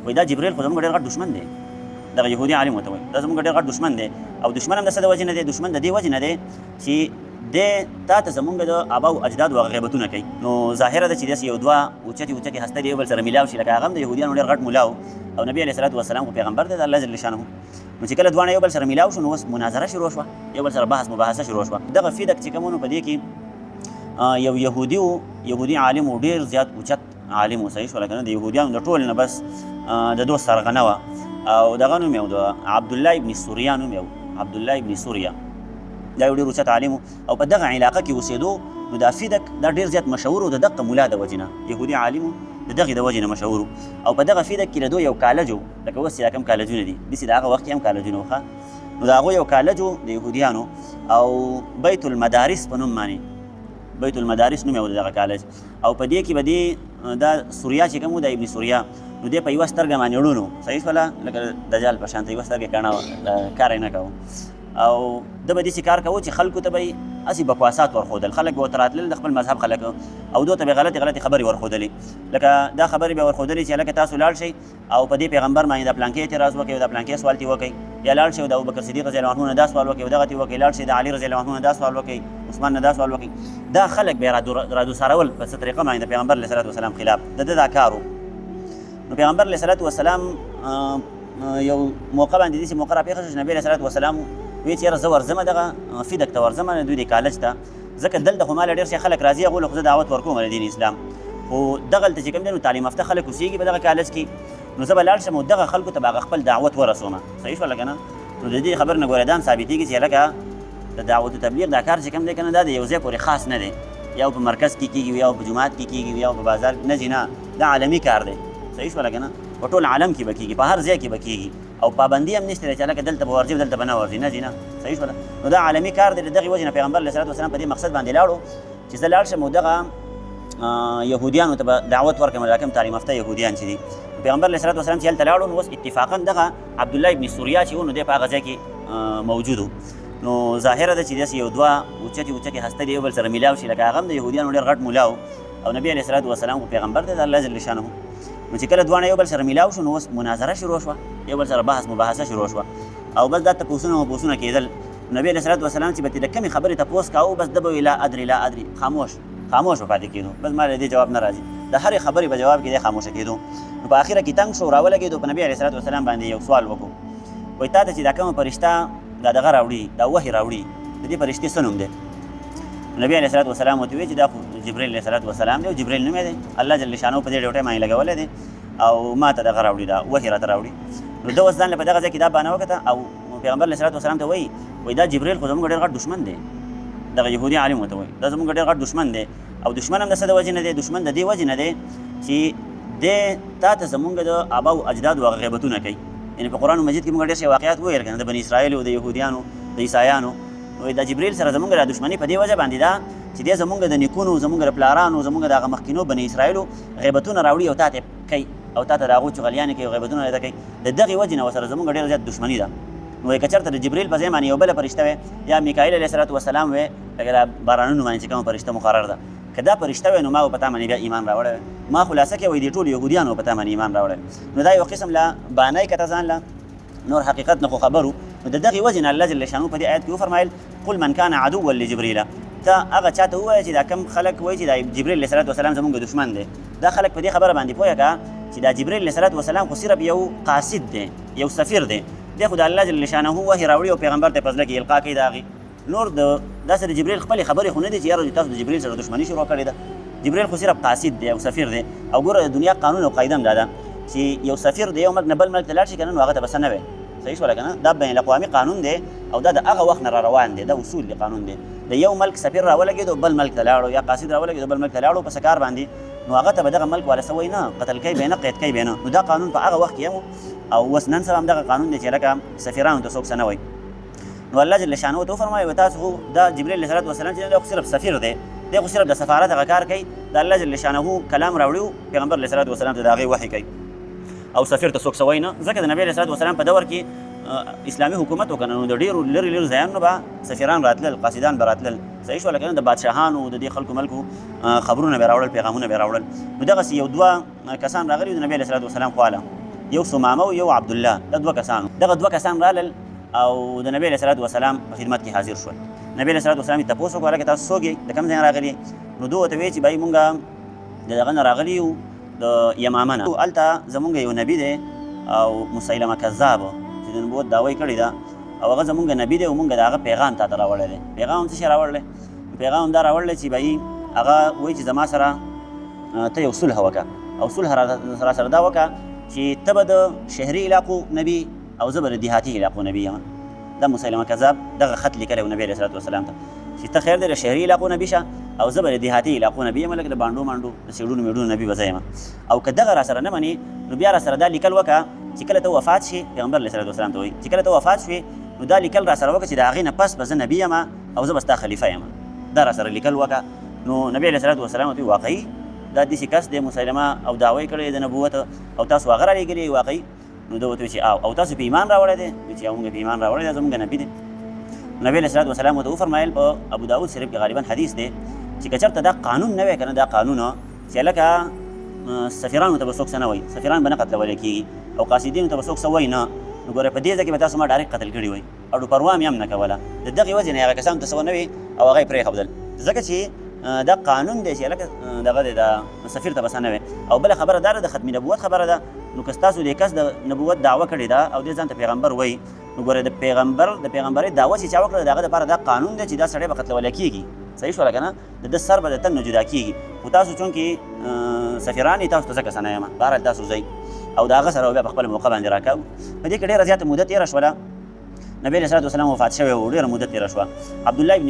وایي دا جبرایل خو زموږ ډېر غټ دښمن دی. دغه یهودي عالم ورته وایي دا زموږ ډېر غټ دښمن دی. او دښمن هم د څه د وجې نه دی؟ دښمن د دې وجې نه دی چې دی تا ته زموږ د آبا او اجدادو هغه غیبتونه کوي. نو ظاهره ده چې داسې یو دوه اوچتې هسته دي یو بل سره میلاو شي، لکه هغه هم د یهودیانو ډېر غټ ملا و او نبي علیه الصلاة والسلام خو پیغمبر دی د الله جل شانه. نو چې کله دواړه یو بل سره میلاو شو نو اوس مناظره شروع شوه، یو بل سره بحث مباحثه شروع شوه. دغه فیدک چې کوم نو په دې کې یو یهودي عالم و، ډېر زیات اوچت عالم و، صحیح شوله که نه؟ د یهودیانو د ټول نه بس د دوست سرغنه وه او دغه نوم یې و د عبدالله ابن سوریا نوم یې و، عبدالله ابن سوریا. دا یو ډېر اوچت عالم و او په دغه علاقه کې اوسېدو. نو دا فیدک دا ډېر زیات مشهور و د دغه ملا د وجې نه، یهودي عالم و د دغې د وجې نه مشهور و. او په دغه فیدک کې د دوی یو کالج و، لکه اوس چې دا کوم کالجونه دي داسې د هغه وخت کې هم کالجونه وه. نو د هغوی یو کالج و د یهودیانو او بیت المدارس په نوم باندې، بیت المدارس نوم یې و د دغه کالج. او په دې کې به دې دا سوریا چې کوم و د ابن سوریا نو دې په یوه سترګه باندې ړوند و، صحیح شوله؟ لکه دجال په شانته یوه سترګه کڼه وه، کار یې نه کوه. او ده به داسې کار کوه چې خلکو ته به یې هسې بکواسات ورښودل، خلک به ورته راتلل د خپل مذهب خلک او دو ته به غلطې خبرې ورښودلې. لکه دا خبرې به ورښودلې چې هلکه تاسو لاړ شئ او په دې پیغمبر باندې د پلانکې اعتراض وکړئ او د پلانکې سوال ترې وکړئ، یا لاړ شئ او د ابوبکر صدیق رضی الله عنه نه دا سوال وکړئ او دغه ترې وکړئ، لاړ شئ د علي رضی الله عنه نه دا سوال وکړئ، عثمان نه دا سوال وکړئ. دا خلک به یې رادوسارول په څه طریقه باندې د پیغمبر علیه الصلاة والسلام خلاف، د ده دا کار و. نو پیغمبر علیه الصلاة والسلام یو موقع باندې داسې موقع راپېښه شوه چې نبي علیه الصلاة والسلام وی چې یاره زه ورځمه دغه فیدک ته ورځمه دوی د کالج ته، ځکه دلته خو ماله ډېر شي خلک راځي هغو له خو زه دعوت ورکوم د دین اسلام، خو دغلته چې کوم دی نو تعلیم یافته خلک اوسېږي په دغه کالج کې. نو زه به لاړ شم او دغه خلکو ته به هغه خپل دعوت ورسومه، صحیح شوله که نه؟ نو د دې خبر نه ګوره دا هم ثابتېږي چې هلکه د دعوت و تبلیغ دا کار چې کوم دی که نه دا د یو ځای پورې خاص نه دی، یا په مرکز کې کېږي یا په جومات کې کېږي یا په بازار نه ځي، نه دا عالمي کار دی، صحیح شوله که نه؟ په ټول عالم کې به کېږي، په هر ځای کې به کېږي او پابندي هم نشته چې هلکه دلته به ورځي دلته به نه ورځي، نه ځي نه، صحیح شوله؟ نو دا عالمي کار دی. د دغې وجې نه پیغمبر علیه الصلاة والسلام په دې مقصد باندې لاړو چې زه لاړ شم او دغه یهودیانو ته به دعوت ورکړم، دا کوم تعلیم یافته یهودیان چې دي. پیغمبر علیه الصلاة والسلام چې هلته لاړو نو اوس اتفاقا دغه عبدالله ابن سوریا چې و نو دی په هغه ځای کې موجود و. نو ظاهره ده چې داسې یو دوه اوچتې هسته دي یو بل سره میلاو شي، لکه هغه هم د یهودیانو ډېر غټ ملا و او نبي علیه الصلاة والسلام خو پیغمبر دی د الله جل شانه. نو چې کله دواړه یو بل سره میلاو شو نو اوس مناظره شروع شوه، یو بل سره بحث مباحثه شروع شوه او بس دا تپوسونه کېدل. نبي علیه الصلاة والسلام چې به ترې د کومې خبرې تپوس کاوه بس ده به وایي لا ادري، خاموش به پاتې کېدو، بس ما له دې جواب نه راځي، د هرې خبرې په جواب کې دی خاموشه کېدو. نو په اخره کې تنګ شو، راولګېدو په نبي علیه الصلاة والسلام باندې یو سوال وکړو، وایي تا ته چې دا کومه فرشته دا دغه راوړي دا وحي راوړي د دې فرشتې څه نوم دی؟ نبي علیه الصلاة والسلام ورته وویل چې دا خو جبرایل علیه الصلاة والسلام دی او جبرایل نوم یې دی، الله جل شانه په دې ډیوټۍ باندې لګولی دی او ما ته دغه راوړي دا وحي راته راوړي. نو ده اوس ځان له په دغه ځای کې دا بهانه وکړه او پیغمبر علیه الصلاة والسلام ته وایي دا جبرایل خو زموږ ډېر غټ دښمن دی، دغه یهودي عالم ورته وایي دا زموږ ډېر غټ دښمن دی او دښمن هم د څه د وجې نه دی؟ دښمن د دې وجې نه دی چې دی تا ته زموږ د آبا او اجدادو هغه غیبتونه کوي. یعنې په قرآن مجید کې موږ ډېر شي واقعات وویل که نه، د بني اسرایلو، د یهودیانو، د عیسایانو. نو دا جبرایل سره زموږ د دښمني په دې وجه باندې ده چې دی زموږ د نیکونو، زموږ د پلارانو، زموږ د هغه مخکینو بني اسرایلو غیبتونه راوړي او تا ته کوي او تا ته د هغو چغلیانې کوي او غیبتونه یې کوي. د دغې وجې نه ورسره زموږ ډېره زیات دښمني ده. نو که چېرته د جبرایل په ځای باندې یو بله فرشته وی یا میکایل علیه الصلاة والسلام وی لکه دا بارانونو باندې چې کومه فرشته مقرر ده، که دا فرشته وی نو ما به په تا باندې بیا ایمان راوړی، ما خلاصه کې وایي دې ټولو یهودیانو په تا باندې ایمان راوړی. نو دا یو قسم له بهانه یې که ته ځان له نور حقیقت نه خو خبرو. نو د دغې وجې نه الله جل شانو په دې آیت کې وفرمایل قل من کان عدوا لجبریل، ته هغه چاته ووایه چې دا کم خلک وایي چې دا جبرایل علیه الصلاة والسلام زموږ دښمن دی، دا خلک په دې خبره باندې پوهه کړه چې دا جبرایل علیه الصلاة والسلام خو صرف یو قاصد دی، یو سفیر دی، دی خو د الله جل شانه وحي راوړي او پیغمبر ته په زړه کې القا کوي د هغې. نور داسې د جبرایل خپلې خبرې خو نه دي چې یاره تاسو د جبرایل سره دښمني شروع کړې ده. جبرایل خو صرف قاصد دی او سفیر دی. او ګوره د دنیا قانون او قاعده هم دا ده چې یو سفیر د یو ملک نه بل ملک ته لاړ شي که نه نو هغه ته به څه نه وی، صحیح شوله که نه؟ دا بین الاقوامي قانون دی او دا د هغه وخت نه را روان دی، دا اصول دی، قانون دی. د یو ملک سفیر راولګېدو بل ملک ته لاړو یا قاصد راولګېدو بل ملک ته لاړو په څه کار باندې، نو هغه ته به دغه ملک والا څه وایي نه، قتل کوي به یې نه، قید کوي به یې نه. نو دا قانون په هغه وخت کې هم او اوس نن سبا هم دغه قانون دی چې لکه سفیرانو ته څوک څه نه وایي. نو الله جل شانه ورته وفرمایي تاسو خو دا جبرایل علیه الصلاة والسلام چې دی خو صرف سفیر دی، دی خو صرف د سفارت هغه کار کوي، د الله جل شانه کلام راوړي پیغمبر علیه الصلاة والسلام ته د هغې وحي کوي او سفیر ته څوک څه وایي نه. ځکه د نبي علیه الصلاة والسلام په دور کې اسلامي حکومت وکړه نو د ډېرو لرې ځایانو به سفیران راتلل، قاصدان به راتلل، صحیح شوله که نه؟ د بادشاهانو د دې خلکو ملکو خبرونه به یې راوړل، پیغامونه به یې راوړل. نو دغسې یو دوه کسان راغلي د نبي علیه الصلاة والسلام خواله، یو ثمامه او یو عبدالله دا دوه کسانو دغه دوه کسان رالل او د نبی علیه صلات وسلام په خدمت کې حاضر شول نبی علیه صلات وسلام یې تپوس وکړو هلکه تاسو څوک یې د کوم ځای نه راغلي نو دوی ورته ویل چې بهی مونږ د دغه نه راغلي یو د یمامه نه هلته زمونږ یو نبي دی او مسیلمه کذاب چې د نبوت دعوی کړې ده او هغه زمونږ نبي دی او مونږ د هغه پیغام تا ته راوړی دی پیغام هم څه شی راوړلی پیغام هم دا راوړلی چې بهی هغه وایي چې زما سره ته یو صلح وکړه او صلح را سره دا وکړه چې ته به د شهري علاقو نبي او زه به د دیهاتي علاقو نبي یم دا مسیلمه کذاب دغه خط لیکلی و نبي علیه صلات وسلام ته چې ته خیر دی د شهري علاقو نبي شه او زه به د دیهاتي علاقو نبي یم لکه د بانډو مانډو د سیډونو میډونو نبي به زه یم او که دغه را سره نه منې نو بیا را سره دا لیکل وکړه چې کله ته وفات شي پیغمبر علیه صلات وسلام ته وایي چې کله ته وفات شوې نو دا لیکل را سره وکړه چې د هغې نه پس به زه نبي یم او زه به ستا خلیفه یم دا را سره لیکل وکړه نو نبي علیه صلات وسلام ورته واقعي دا داسې کس دی مسیلمه او دعوی کړی د نبوت او تاسو هغه رالیږلي واقعي نو ده ورته وایي چې او تاسو په ایمان راوړی دی چې موږ په ایمان راوړی دی زموږ نبي دی نبی علیه صلات وسلام ورته وفرمایل په ابو داود شریف کې غالبا حدیث دی چې که چېرته دا قانون نه وی که نه دا قانون چې هلکه سفیرانو ته به څوک څه نه وایي سفیران به نه قتلولی کېږي او قاصدینو ته به څوک څه وایي نه نو ګوره په دې ځای کې به تاسو ما ډایرکټ قتل کړي وای اډو پروا مې هم نه کوله د دغې وجې نه هغه کسانو ته څه ونه وي او هغه یې پرېښودل ځکه چې دا قانون دی چې هلکه دغه دی د سفیر ته به څه نه وي او بله خبره دا ده د ختمي نبوت خبره ده نو که ستاسو دې کس د نبوت دعوه کړې ده او دې ځان ته پیغمبر وایي نو ګوره د پیغمبرۍ دعوه چې چا وکړه د هغه دپاره دا قانون دی چې دا سړی به قتلولی کېږي صحیح شوله که نه د ده سر به د تن نه جدا کېږي خو تاسو چونکې سفیران یې تاسو ته ځکه څه نه یم بهرحال تاسو ځئ او د هغه سره بیا په خپله موقع باندې راکاو په دې کې ډېره زیاته موده تېره شوله نبي علیه صلات وسلام وفات شوی و ډېره موده تېره شوه عبدالله ابن